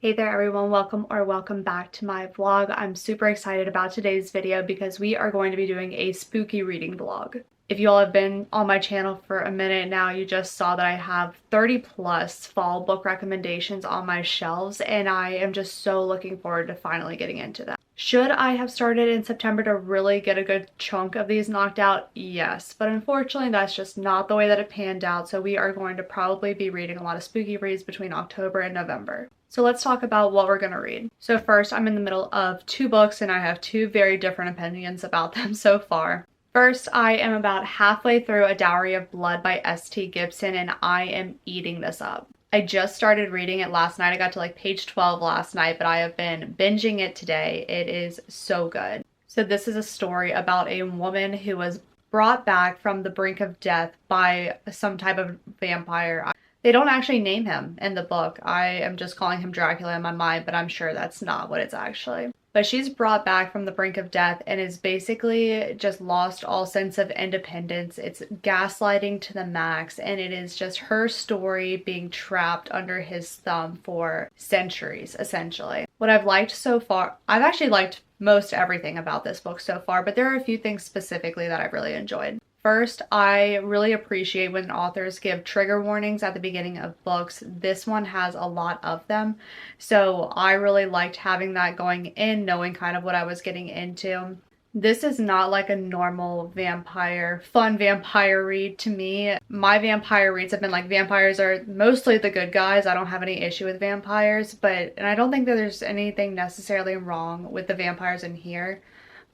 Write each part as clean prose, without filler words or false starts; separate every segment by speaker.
Speaker 1: Hey there everyone, welcome back to my vlog. I'm super excited about today's video because we are going to be doing a spooky reading vlog. If you all have been on my channel for a minute now, you just saw that I have 30 plus fall book recommendations on my shelves, and I am just so looking forward to finally getting into them. Should I have started in September to really get a good chunk of these knocked out? Yes, but unfortunately that's just not the way that it panned out, so we are going to probably be reading a lot of spooky reads between October and November. So let's talk about what we're going to read. So first, I'm in the middle of two books and I have two very different opinions about them so far. First, I am about halfway through A Dowry of Blood by S.T. Gibson, and I am eating this up. I just started reading it last night. I got to like page 12 last night, but I have been binging it today. It is so good. So this is a story about a woman who was brought back from the brink of death by some type of vampire. They don't actually name him in the book. I am just calling him Dracula in my mind, but I'm sure that's not what it's actually. But she's brought back from the brink of death and is basically just lost all sense of independence. It's gaslighting to the max, and it is just her story being trapped under his thumb for centuries, essentially. What I've liked so far, I've actually liked most everything about this book so far, but there are a few things specifically that I've really enjoyed. First, I really appreciate when authors give trigger warnings at the beginning of books. This one has a lot of them, so I really liked having that going in, knowing kind of what I was getting into. This is not like a normal fun vampire read to me. My vampire reads have been like vampires are mostly the good guys. I don't have any issue with vampires, and I don't think that there's anything necessarily wrong with the vampires in here,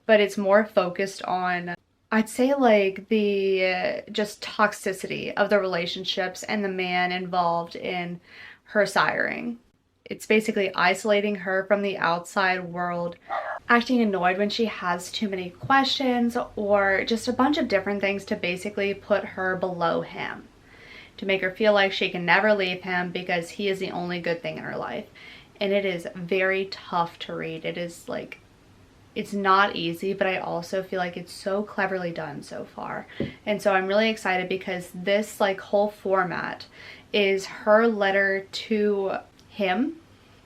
Speaker 1: but it's more focused on, I'd say, like the just toxicity of the relationships and the man involved in her siring. It's basically isolating her from the outside world, acting annoyed when she has too many questions, or just a bunch of different things to basically put her below him, to make her feel like she can never leave him because he is the only good thing in her life. And it is very tough to read. It is like, it's not easy, but I also feel like it's so cleverly done so far. And so I'm really excited because this like whole format is her letter to him,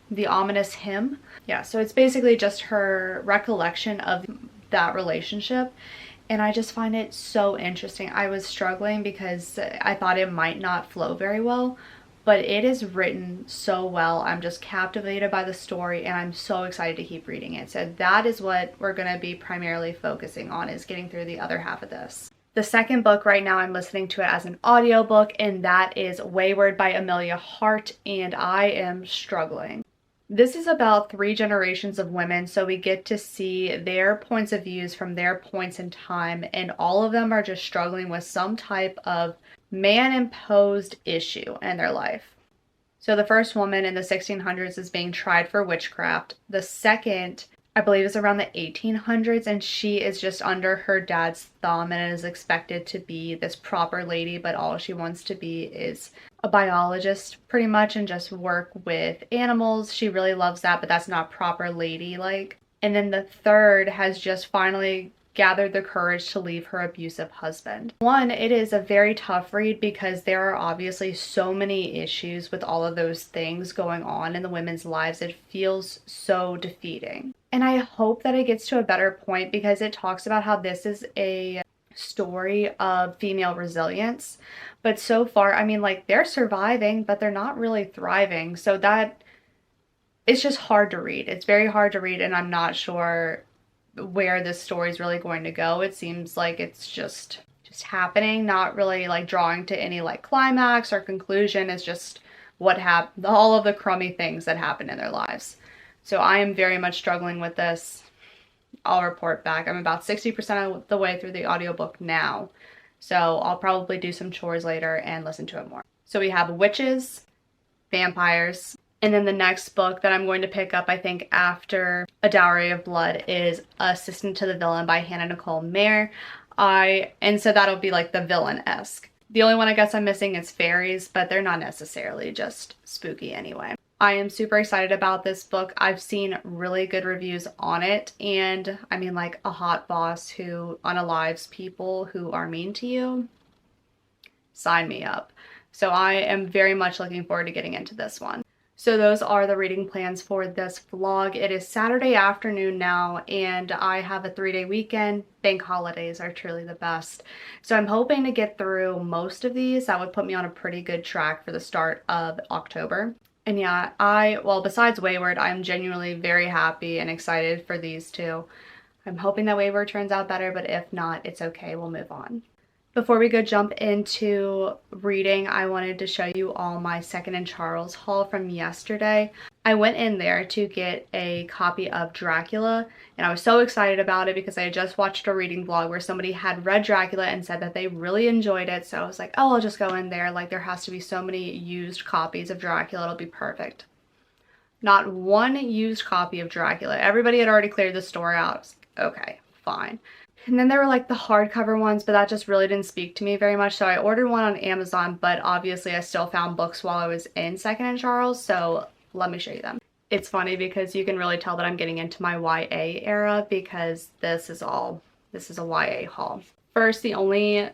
Speaker 1: the ominous him. Yeah, so it's basically just her recollection of that relationship. And I just find it so interesting. I was struggling because I thought it might not flow very well, but it is written so well. I'm just captivated by the story and I'm so excited to keep reading it. So that is what we're going to be primarily focusing on, is getting through the other half of this. The second book right now, I'm listening to it as an audiobook, and that is Weyward by Amelia Hart, and I am struggling. This is about 3 generations of women, so we get to see their points of views from their points in time, and all of them are just struggling with some type of man-imposed issue in their life. So the first woman in the 1600s is being tried for witchcraft. The second, I believe, is around the 1800s, and she is just under her dad's thumb and is expected to be this proper lady, but all she wants to be is a biologist pretty much and just work with animals. She really loves that, but that's not proper lady-like. And then the third has just finally gathered the courage to leave her abusive husband. One, it is a very tough read because there are obviously so many issues with all of those things going on in the women's lives. It feels so defeating. And I hope that it gets to a better point because it talks about how this is a story of female resilience. But so far, I mean, like, they're surviving, but they're not really thriving. So that, it's just hard to read. It's very hard to read, and I'm not sure where this story is really going to go. It seems like it's just happening, not really like drawing to any like climax or conclusion. It's just what happened, all of the crummy things that happen in their lives. So I am very much struggling with this. I'll report back. I'm about 60% of the way through the audiobook now, so I'll probably do some chores later and listen to it more. So we have witches, vampires, and then the next book that I'm going to pick up, I think, after A Dowry of Blood is Assistant to the Villain by Hannah Nicole Mayer. And so that'll be like the villain-esque. The only one I guess I'm missing is fairies, but they're not necessarily just spooky anyway. I am super excited about this book. I've seen really good reviews on it, and I mean, like, a hot boss who unalives people who are mean to you, sign me up. So I am very much looking forward to getting into this one. So those are the reading plans for this vlog. It is Saturday afternoon now, and I have a 3-day weekend. Bank holidays are truly the best. So I'm hoping to get through most of these. That would put me on a pretty good track for the start of October. And yeah, well, besides Weyward, I'm genuinely very happy and excited for these two. I'm hoping that Weyward turns out better, but if not, it's okay. We'll move on. Before we go jump into reading, I wanted to show you all my Second and Charles haul from yesterday. I went in there to get a copy of Dracula, and I was so excited about it because I had just watched a reading vlog where somebody had read Dracula and said that they really enjoyed it. So I was like, oh, I'll just go in there. Like, there has to be so many used copies of Dracula. It'll be perfect. Not one used copy of Dracula. Everybody had already cleared the store out. I was like, okay, fine. And then there were like the hardcover ones, but that just really didn't speak to me very much. So I ordered one on Amazon, but obviously I still found books while I was in Second and Charles. So let me show you them. It's funny because you can really tell that I'm getting into my YA era because this is a YA haul. First, the only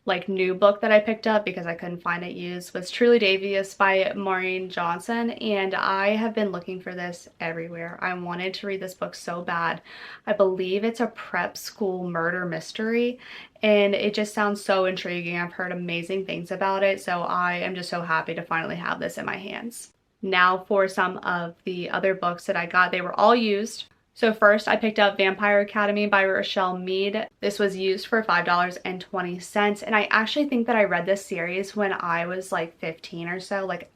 Speaker 1: like new book that I picked up because I couldn't find it used was Truly Devious by Maureen Johnson, and I have been looking for this everywhere. I wanted to read this book so bad. I believe it's a prep school murder mystery, and it just sounds so intriguing. I've heard amazing things about it, so I am just so happy to finally have this in my hands. Now for some of the other books that I got, they were all used. So first I picked up Vampire Academy by Rochelle Mead. This was used for $5.20, and I actually think that I read this series when I was like 15 or so, like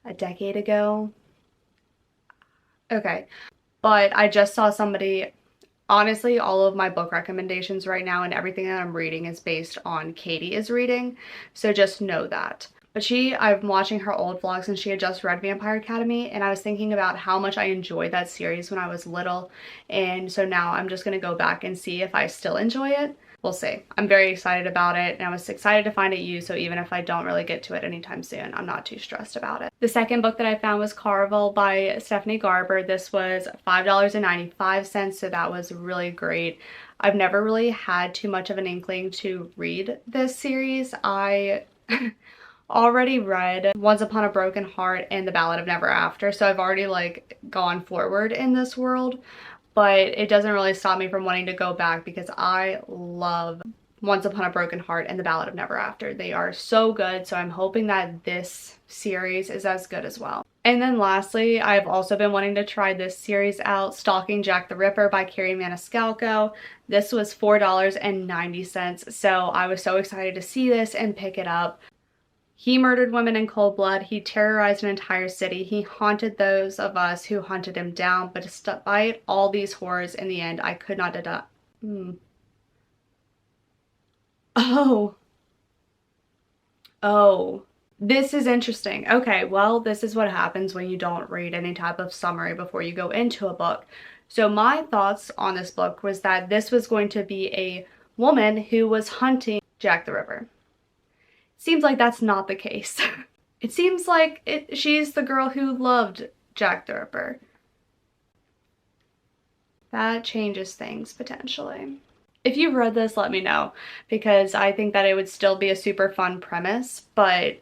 Speaker 1: a decade ago. Okay, but I just saw somebody, honestly, all of my book recommendations right now and everything that I'm reading is based on Katie is reading, so just know that. But I'm watching her old vlogs and she had just read Vampire Academy, and I was thinking about how much I enjoyed that series when I was little, and so now I'm just gonna go back and see if I still enjoy it. We'll see. I'm very excited about it, and I was excited to find it used, so even if I don't really get to it anytime soon, I'm not too stressed about it. The second book that I found was Carvel by Stephanie Garber. This was $5.95, so that was really great. I've never really had too much of an inkling to read this series. I already read Once Upon a Broken Heart and The Ballad of Never After, so I've already like gone forward in this world, but it doesn't really stop me from wanting to go back because I love Once Upon a Broken Heart and The Ballad of Never After. They are so good, so I'm hoping that this series is as good as well. And then lastly, I've also been wanting to try this series out, Stalking Jack the Ripper by Carrie Maniscalco. This was $4.90, so I was so excited to see this and pick it up. He murdered women in cold blood. He terrorized an entire city. He haunted those of us who hunted him down. But despite all these horrors, in the end, I could not Oh, this is interesting. Okay, well, this is what happens when you don't read any type of summary before you go into a book. So my thoughts on this book was that this was going to be a woman who was hunting Jack the Ripper. Seems like that's not the case. It seems like she's the girl who loved Jack the Ripper. That changes things potentially. If you've read this, let me know, because I think that it would still be a super fun premise, but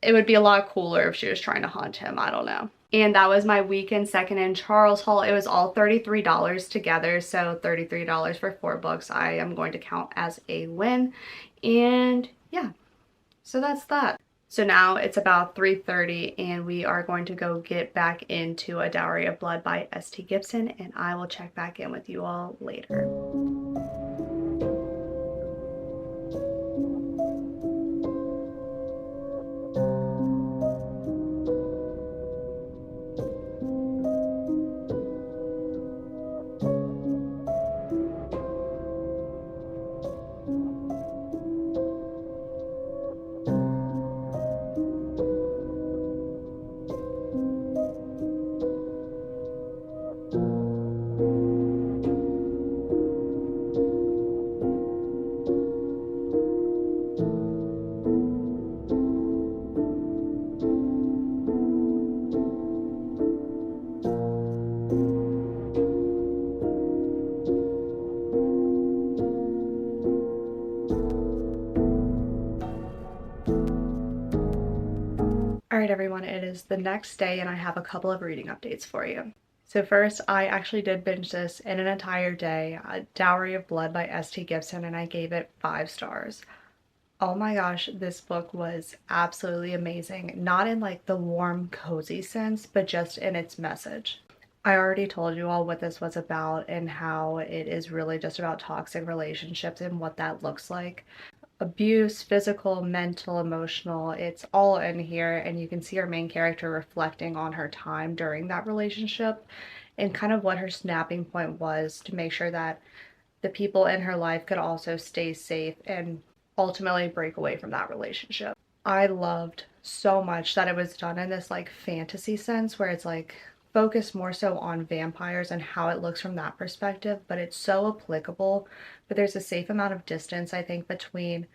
Speaker 1: it would be a lot cooler if she was trying to hunt him. I don't know. And that was my weekend Second and Charles haul. It was all $33 together, so $33 for 4 books I am going to count as a win. And yeah. So that's that. So now it's about 3:30 and we are going to go get back into A Dowry of Blood by S.T. Gibson, and I will check back in with you all later. Alright everyone, it is the next day and I have a couple of reading updates for you. So first, I actually did binge this in an entire day, A Dowry of Blood by S.T. Gibson, and I gave it 5 stars. Oh my gosh, this book was absolutely amazing. Not in like the warm, cozy sense, but just in its message. I already told you all what this was about and how it is really just about toxic relationships and what that looks like. Abuse, physical, mental, emotional, it's all in here, and you can see our main character reflecting on her time during that relationship and kind of what her snapping point was to make sure that the people in her life could also stay safe and ultimately break away from that relationship. I loved so much that it was done in this like fantasy sense where it's like focused more so on vampires and how it looks from that perspective, but it's so applicable. But there's a safe amount of distance, I think, between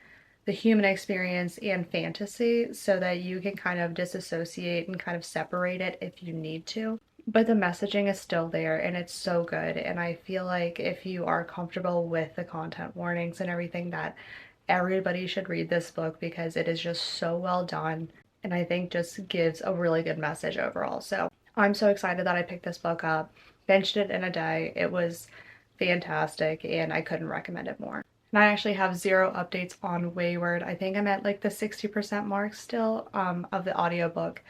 Speaker 1: the human experience and fantasy so that you can kind of disassociate and kind of separate it if you need to. But the messaging is still there and it's so good. And I feel like if you are comfortable with the content warnings and everything, that everybody should read this book because it is just so well done and I think just gives a really good message overall. So I'm so excited that I picked this book up, binged it in a day. It was fantastic and I couldn't recommend it more. And I actually have 0 updates on Weyward. I think I'm at like the 60% mark still of the audiobook.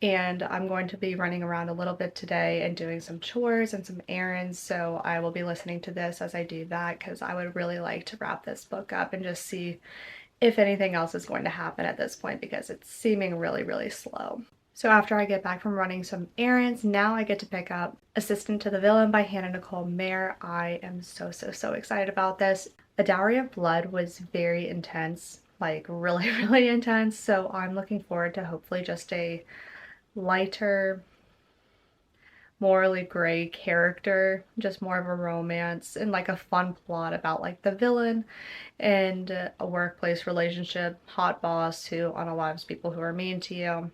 Speaker 1: And I'm going to be running around a little bit today and doing some chores and some errands. So I will be listening to this as I do that because I would really like to wrap this book up and just see if anything else is going to happen at this point because it's seeming really, really slow. So after I get back from running some errands, now I get to pick up Assistant to the Villain by Hannah Nicole Mayer. I am so excited about this. A Dowry of Blood was very intense, like really, really intense. So I'm looking forward to hopefully just a lighter, morally gray character, just more of a romance and like a fun plot about like the villain and a workplace relationship, hot boss who unalives people who are mean to you.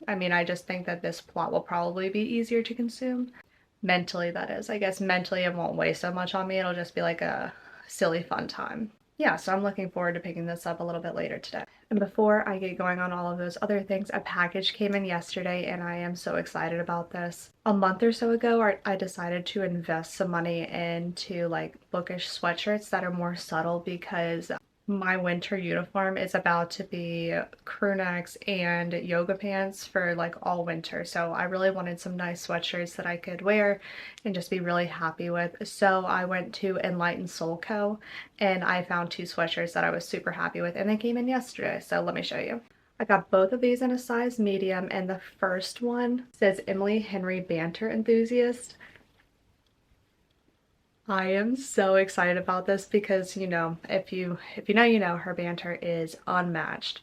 Speaker 1: I mean, I just think that this plot will probably be easier to consume. Mentally, that is. I guess mentally it won't weigh so much on me. It'll just be like a silly fun time. Yeah, so I'm looking forward to picking this up a little bit later today. And before I get going on all of those other things, a package came in yesterday and I am so excited about this. A month or so ago, I decided to invest some money into like Bookish sweatshirts that are more subtle because my winter uniform is about to be crew necks and yoga pants for like all winter. So I really wanted some nice sweatshirts that I could wear and just be really happy with. So I went to Enlightened Soul Co. and I found 2 sweatshirts that I was super happy with and they came in yesterday. So let me show you. I got both of these in a size medium and the first one says Emily Henry Banter Enthusiast. I am so excited about this because, you know, if you know, you know, her banter is unmatched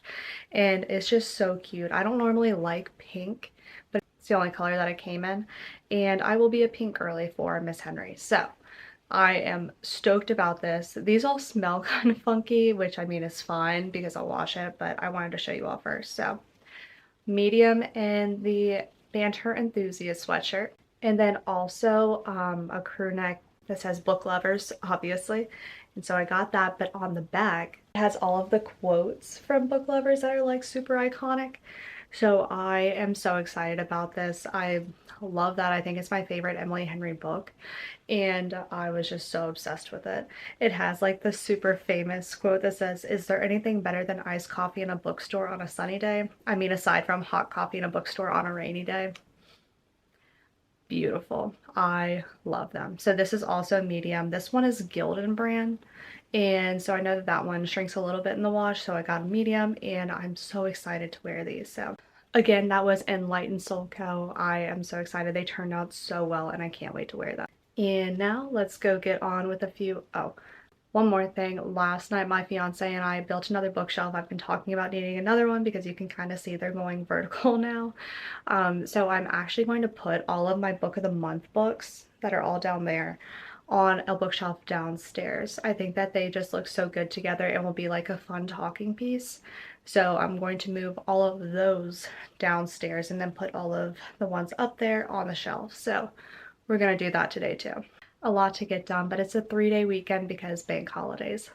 Speaker 1: and it's just so cute. I don't normally like pink, but it's the only color that it came in and I will be a pink girly for Miss Henry. So I am stoked about this. These all smell kind of funky, which I mean is fine because I'll wash it, but I wanted to show you all first. So medium in the Banter Enthusiast sweatshirt and then also a crew neck that says book lovers, obviously. And so I got that, but on the back, it has all of the quotes from book lovers that are like super iconic. So I am so excited about this. I love that. I think it's my favorite Emily Henry book. And I was just so obsessed with it. It has like the super famous quote that says, "Is there anything better than iced coffee in a bookstore on a sunny day?" I mean, aside from hot coffee in a bookstore on a rainy day. Beautiful. I love them. So this is also medium. This one is Gildan brand. And so I know that that one shrinks a little bit in the wash. So I got a medium and I'm so excited to wear these. So again, that was Enlightened Soul Co. I am so excited. They turned out so well and I can't wait to wear them. And now let's go get on with a few, one more thing. Last night, my fiance and I built another bookshelf. I've been talking about needing another one because you can kind of see they're going vertical now. So I'm actually going to put all of my book of the month books that are all down there on a bookshelf downstairs. I think that they just look so good together and will be like a fun talking piece. So I'm going to move all of those downstairs and then put all of the ones up there on the shelf. So we're going to do that today too. A lot to get done, but it's a 3-day weekend because bank holidays.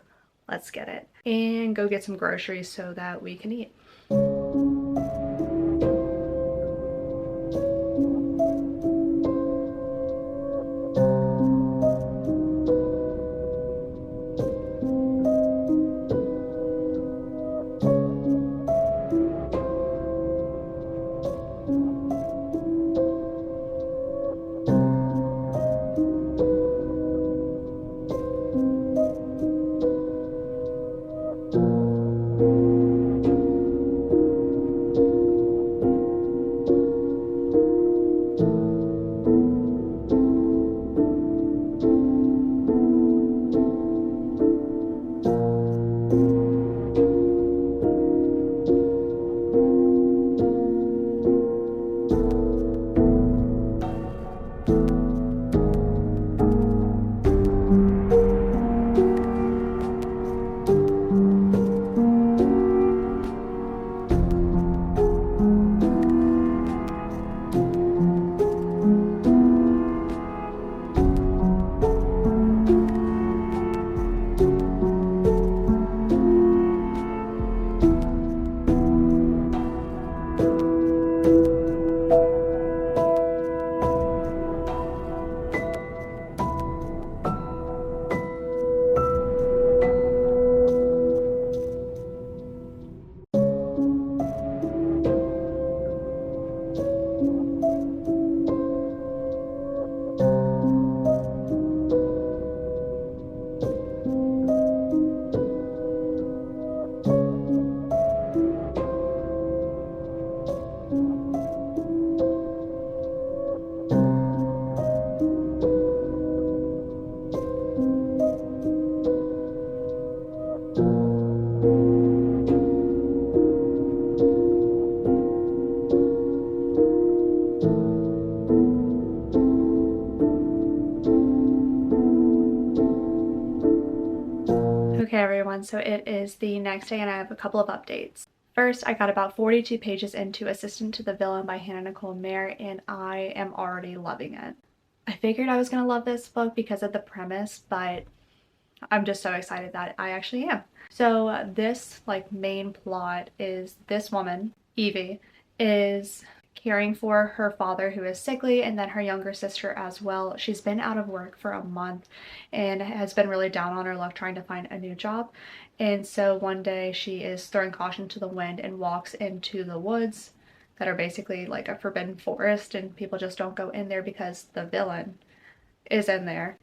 Speaker 1: Let's get it. And go get some groceries so that we can eat. everyone. So it is the next day and I have a couple of updates. First, I got about 42 pages into Assistant to the Villain by Hannah Nicole Mayer, and I am already loving it. I figured I was going to love this book because of the premise, but I'm just so excited that I actually am. So this main plot is this woman, Evie, is caring for her father who is sickly and then her younger sister as well. She's been out of work for a month and has been really down on her luck trying to find a new job. And so one day she is throwing caution to the wind and walks into the woods that are basically like a forbidden forest, and people just don't go in there because the villain is in there.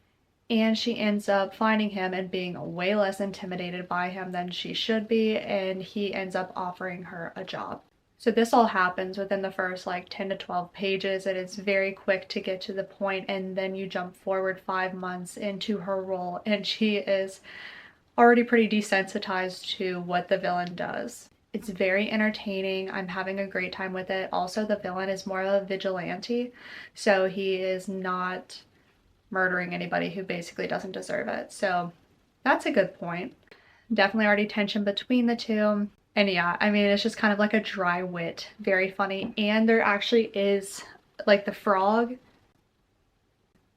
Speaker 1: And she ends up finding him and being way less intimidated by him than she should be, and he ends up offering her a job. So this all happens within the first 10 to 12 pages, and it's very quick to get to the point, and then you jump forward 5 months into her role and she is already pretty desensitized to what the villain does. It's very entertaining. I'm having a great time with it. Also, the villain is more of a vigilante, so he is not murdering anybody who basically doesn't deserve it. So that's a good point. Definitely already tension between the two. And yeah, I mean, it's just kind of like a dry wit, very funny. And there actually is the frog.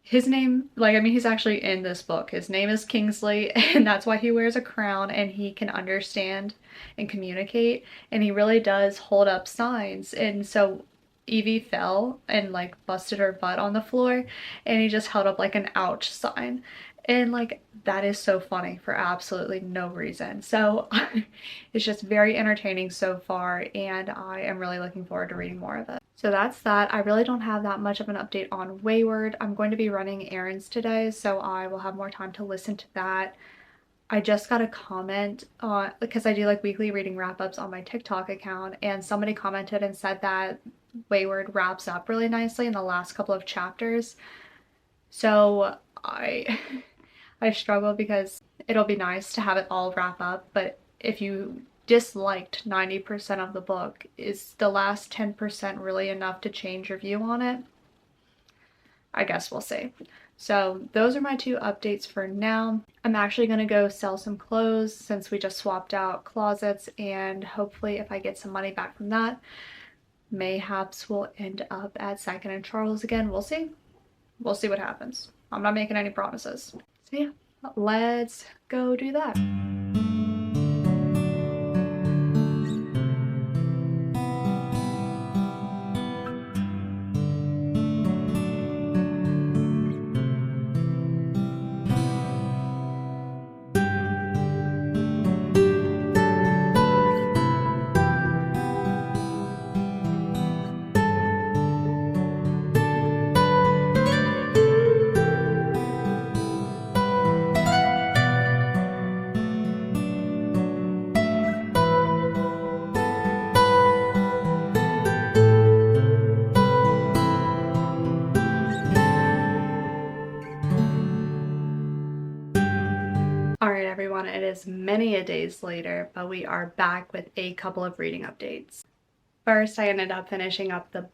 Speaker 1: His name, he's actually in this book. His name is Kingsley, and that's why he wears a crown, and he can understand and communicate, and he really does hold up signs. And so Evie fell and busted her butt on the floor, and he just held up an ouch sign. And that is so funny for absolutely no reason. So it's just very entertaining so far, and I am really looking forward to reading more of it. So that's that. I really don't have that much of an update on Weyward. I'm going to be running errands today, so I will have more time to listen to that. I just got a comment because I do weekly reading wrap-ups on my TikTok account, and somebody commented and said that Weyward wraps up really nicely in the last couple of chapters. So I struggle because it'll be nice to have it all wrap up, but if you disliked 90% of the book, is the last 10% really enough to change your view on it? I guess we'll see. So those are my 2 updates for now. I'm actually going to go sell some clothes since we just swapped out closets, and hopefully if I get some money back from that, mayhaps we'll end up at Second and Charles again. We'll see. We'll see what happens. I'm not making any promises. So yeah, let's go do that. Alright everyone, it is many a days later, but we are back with a couple of reading updates. First, I ended up finishing up the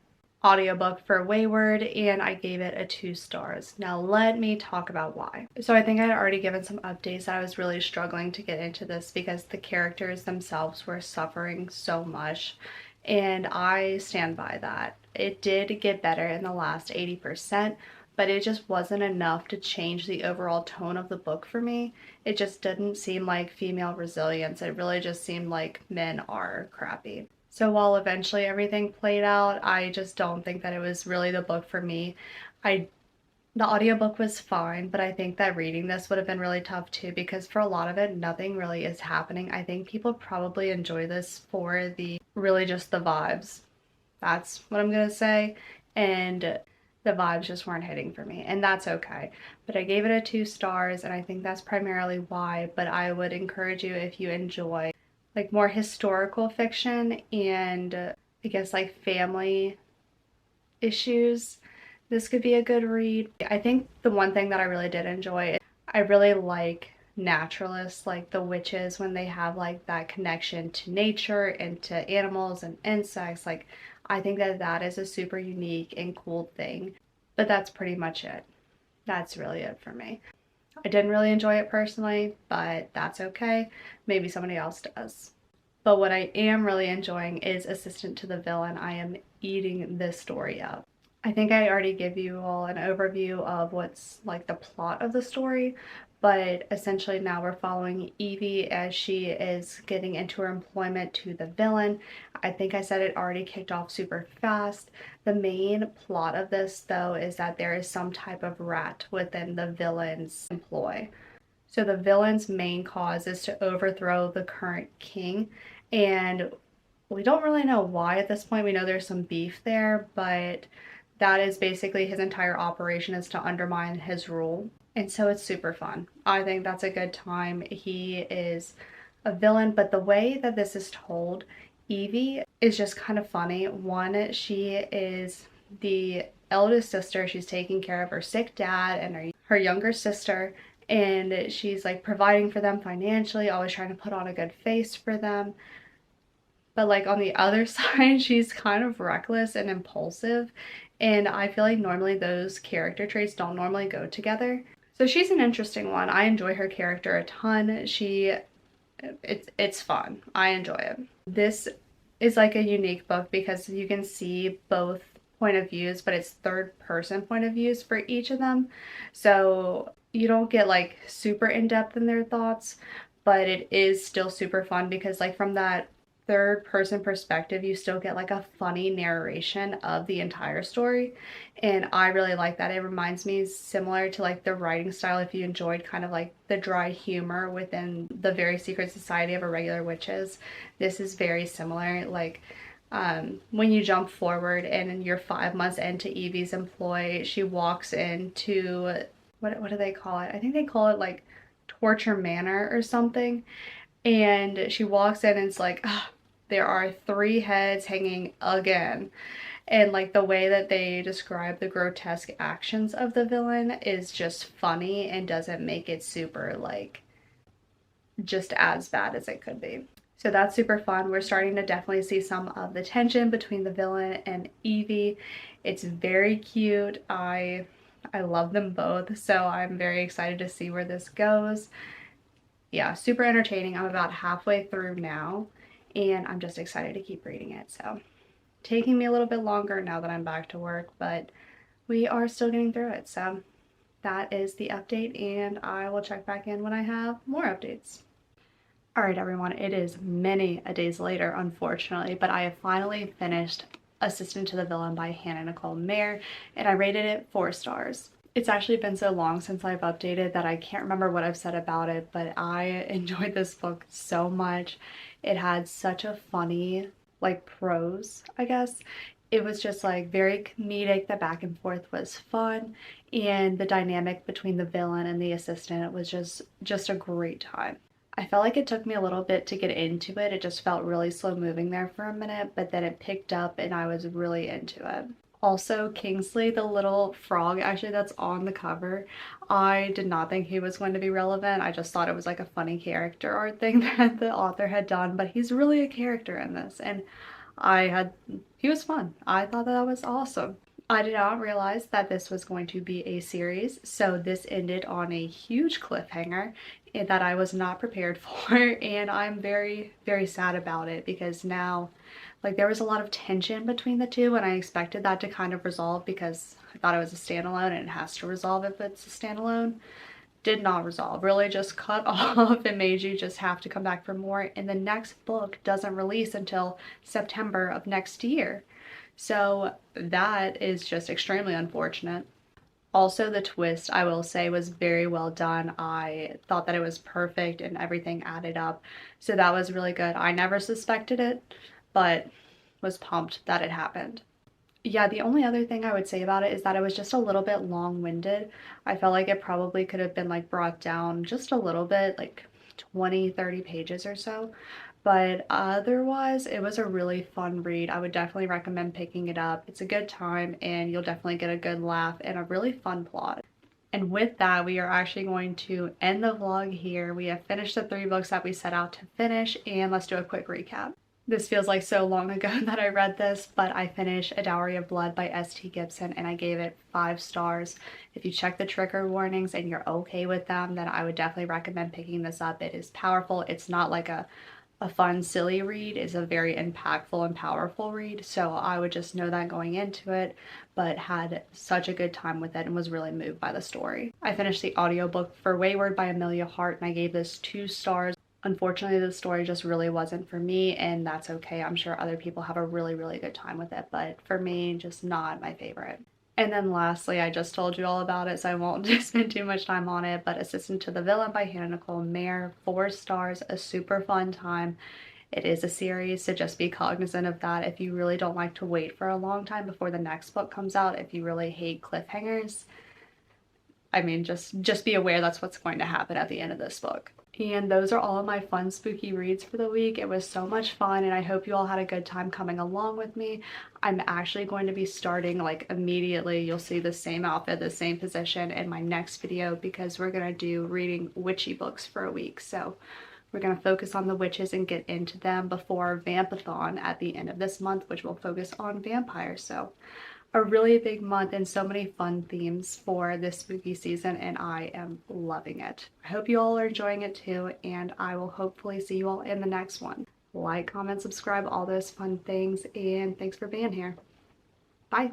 Speaker 1: audiobook for Weyward, and I gave it a 2 stars. Now let me talk about why. So I think I had already given some updates. I was really struggling to get into this because the characters themselves were suffering so much, and I stand by that. It did get better in the last 80%, but it just wasn't enough to change the overall tone of the book for me. It just didn't seem like female resilience. It really just seemed like men are crappy. So while eventually everything played out, I just don't think that it was really the book for me. The audiobook was fine, but I think that reading this would have been really tough too, because for a lot of it, nothing really is happening. I think people probably enjoy this for really just the vibes. That's what I'm gonna say. And the vibes just weren't hitting for me, and that's okay. But I gave it a 2 stars, and I think that's primarily why. But I would encourage you, if you enjoy more historical fiction and I guess family issues, this could be a good read. I think the one thing that I really did enjoy, I really like naturalists, like the witches, when they have that connection to nature and to animals and insects. I think that that is a super unique and cool thing. But that's pretty much it. That's really it for me. I didn't really enjoy it personally, but that's okay. Maybe somebody else does. But what I am really enjoying is Assistant to the Villain. I am eating this story up. I think I already gave you all an overview of what's like the plot of the story, but essentially now we're following Evie as she is getting into her employment to the villain. I think I said it already kicked off super fast. The main plot of this though is that there is some type of rat within the villain's employ. So the villain's main cause is to overthrow the current king, and we don't really know why at this point. We know there's some beef there, but that is basically his entire operation, is to undermine his rule. And so it's super fun. I think that's a good time. He is a villain, but the way that this is told, Evie is just kind of funny. One, she is the eldest sister. She's taking care of her sick dad and her younger sister, and she's like providing for them financially, always trying to put on a good face for them. But like on the other side, she's kind of reckless and impulsive, and I feel like normally those character traits don't normally go together. So she's an interesting one. I enjoy her character a ton. It's fun. I enjoy it. This is like a unique book because you can see both point of views, but it's third person point of views for each of them. So you don't get like super in depth in their thoughts, but it is still super fun because like from that third person perspective, you still get like a funny narration of the entire story, and I really like that. It reminds me similar to like the writing style, if you enjoyed kind of like the dry humor within the Very Secret Society of Irregular Witches. This is very similar. Like when you jump forward and you're 5 months into Evie's employ, she walks into what do they call it? I think they call it like Torture Manor or something. And she walks in and it's like, oh, there are 3 heads hanging again. And like the way that they describe the grotesque actions of the villain is just funny and doesn't make it super like just as bad as it could be. So that's super fun. We're starting to definitely see some of the tension between the villain and Evie. It's very cute. I love them both, so I'm very excited to see where this goes. Yeah, super entertaining. I'm about halfway through now, and I'm just excited to keep reading it. So taking me a little bit longer now that I'm back to work, but we are still getting through it. So that is the update, and I will check back in when I have more updates. All right, everyone, it is many a days later, unfortunately, but I have finally finished Assistant to the Villain by Hannah Nicole Mayer, and I rated it 4 stars. It's actually been so long since I've updated that I can't remember what I've said about it, but I enjoyed this book so much. It had such a funny, like, prose, I guess. It was just like very comedic. The back and forth was fun, and the dynamic between the villain and the assistant was just a great time. I felt like it took me a little bit to get into it. It just felt really slow moving there for a minute, but then it picked up and I was really into it. Also, Kingsley, the little frog actually that's on the cover, I did not think he was going to be relevant. I just thought it was like a funny character art thing that the author had done, but he's really a character in this, and he was fun. I thought that was awesome. I did not realize that this was going to be a series, so this ended on a huge cliffhanger that I was not prepared for, and I'm very, very sad about it because now, like, there was a lot of tension between the two, and I expected that to kind of resolve because I thought it was a standalone and it has to resolve if it's a standalone. Did not resolve, really just cut off and made you just have to come back for more, and the next book doesn't release until September of next year. So that is just extremely unfortunate. Also, the twist, I will say, was very well done. I thought that it was perfect and everything added up. So that was really good. I never suspected it, but was pumped that it happened. Yeah, the only other thing I would say about it is that it was just a little bit long-winded. I felt like it probably could have been like brought down just a little bit, like 20, 30 pages or so. But otherwise, it was a really fun read. I would definitely recommend picking it up. It's a good time and you'll definitely get a good laugh and a really fun plot. And with that, we are actually going to end the vlog here. We have finished the 3 books that we set out to finish, and let's do a quick recap. This feels like so long ago that I read this, but I finished A Dowry of Blood by S.T. Gibson and I gave it 5 stars. If you check the trigger warnings and you're okay with them, then I would definitely recommend picking this up. It is powerful. It's not like a fun, silly read. It's a very impactful and powerful read, so I would just know that going into it, but had such a good time with it and was really moved by the story. I finished the audiobook for Weyward by Amelia Hart and I gave this 2 stars. Unfortunately, the story just really wasn't for me, and that's okay. I'm sure other people have a really, really good time with it, but for me, just not my favorite. And then lastly, I just told you all about it, so I won't spend too much time on it, but Assistant to the Villain by Hannah Nicole Mayer, 4 stars, a super fun time. It is a series, so just be cognizant of that. If you really don't like to wait for a long time before the next book comes out, if you really hate cliffhangers, I mean, just be aware that's what's going to happen at the end of this book. And those are all of my fun spooky reads for the week. It was so much fun and I hope you all had a good time coming along with me. I'm actually going to be starting like immediately. You'll see the same outfit, the same position in my next video because we're going to do reading witchy books for a week. So we're going to focus on the witches and get into them before Vampathon at the end of this month, which will focus on vampires. So a really big month and so many fun themes for this spooky season and I am loving it. I hope you all are enjoying it too and I will hopefully see you all in the next one. Like, comment, subscribe, all those fun things, and thanks for being here. Bye!